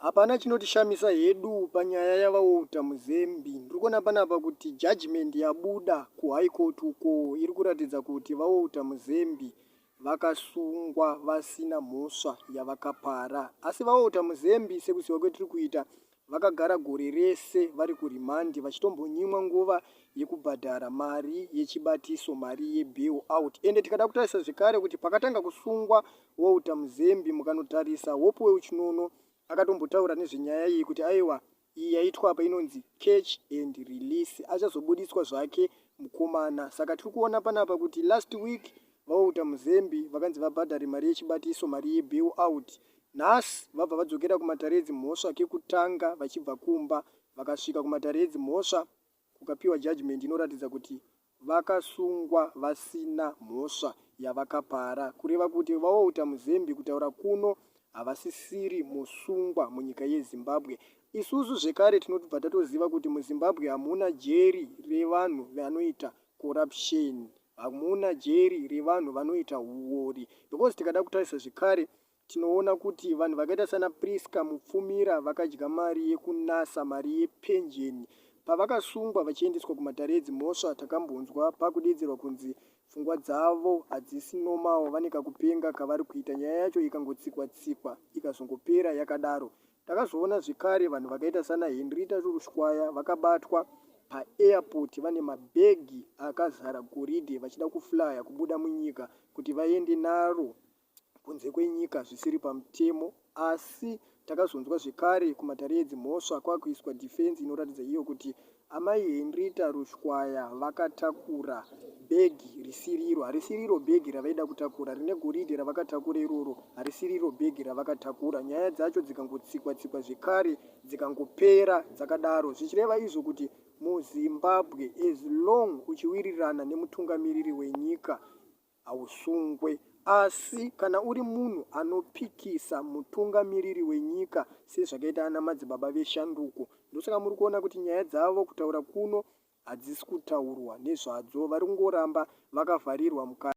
Hapana chinotishamisa hedu panyaya yavaouta muzembi. Ndirikuona panapa kuti judgment yabuda kuhigh court uko iri kuratidza kuti vaouta muzembi vakasungwa vasina mhosva yavakapara. Asi vaouta muzembi sekuziva kwetiri kuita vakagara gore rese vari kurimandi vachitombonyimwa nguva yekubhadhara mari yechibatiso, mari yebail out. Ende tikada kutarisa zvekare kuti pakatanga kusungwa vaouta muzembi mukanotarisa Hope Chinono akatombotaura nezvenyaya iyi kuti aiwa iyi yaitwa apa inonzi catch and release, achazobudiswa zvake mukomana. Saka tiri kuona panapa kuti last week vaouta muzembi vakanzi vabhadhare mari yechibatiso, mari yebail out. Nhasi vabva vadzokera kumatare edzimhosva kekutanga vachibva kumba vakasvika kumatare edzimhosva kukapiwa judgment inoratidza kuti vakasungwa vasina mhosva yavakapara, kureva kuti vaouta muzembi kutaura kuno havasisiri musungwa munyika yeZimbabwe. Isusu zvekare tinobva tatoziva kuti muZimbabwe hamuna jeri revanhu vanoita corruption, hamuna jeri revanhu vanoita huori. Because tikada kutarisa zvekare tinoona kuti vanhu vakaita sana Priska Mupfumira vakadya mari yekunasa, mari yepenjeni. Pavakasungwa vachiendeswa kumatare edzimhosva takambonzwa pakudedzerwa kunzi pfungwa dzavo hadzisi normal, vane kakupenga kavari kuita. Nyaya yacho ikangotsikwa-tsikwa ikazongopera yakadaro. Takazoona zvekare vanhu vakaita sana Hendrita Rushkwaya vakabatwa paairport vane mabhegi akazara goridhe vachida kuflya kubuda munyika kuti vaende naro kunze kwenyika zvisiri pamutemo. Asi takazonzwa zvekare kumatare edzimhosva kwakuiswa defense inoratidza iyo kuti amai Hendrita Rushkwaya vakatakura bhegi risiriro. Harisiriro bhegi ravaida kutakura, rine goridhe ravakatakura iroro, harisiriro bhegi ravakatakura. Nyaya dzacho dzikangotsikwa-tsikwa zvekare dzikangopera dzakadaro, zvichireva izvo kuti muZimbabwe as long uchiwirirana nemutungamiriri wenyika hausungwe. Asi kana uri munhu anopikisa mutungamiriri wenyika sezvakaita ana madzibaba veshanduko, ndosaka muri kuona kuti nyaya dzavo kutaura kuno hadzisi kutaurwa nezvadzo, vari kungoramba vakavharirwa mukati.